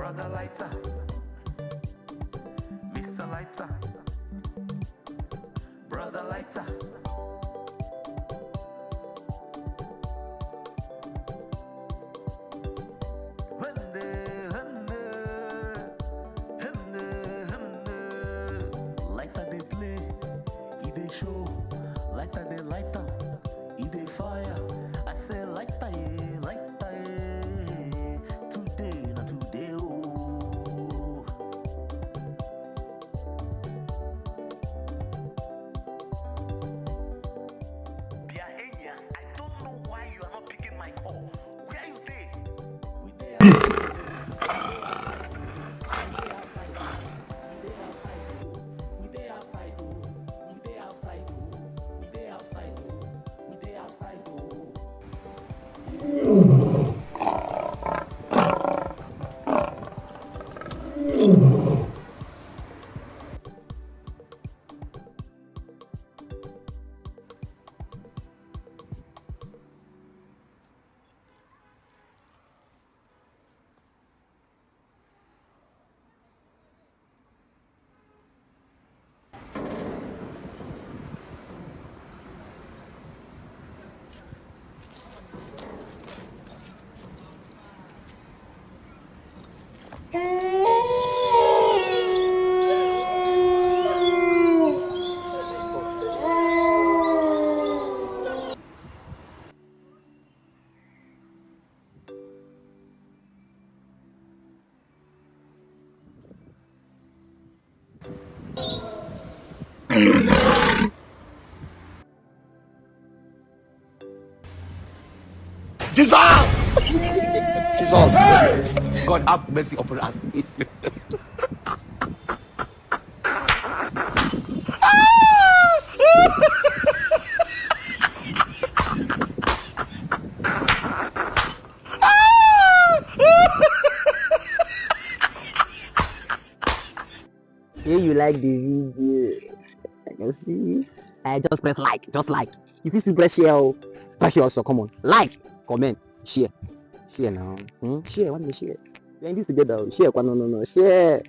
Brother Lighter, Mr. Lighter, Brother Lighter. Lighter they play, he they show. Lighter they light up, he they fire. I say lighter, today, not today. Oh. Biahenia, I don't know why you are not picking my call. Where are you there? Please. Jesus! Jesus! God have mercy upon us. Hey, you like the video? I can see. I just press like, just like. If you still press share, press share also. Come on, like, comment, share now. Share. What do you share? We are in this together. Share. No, share.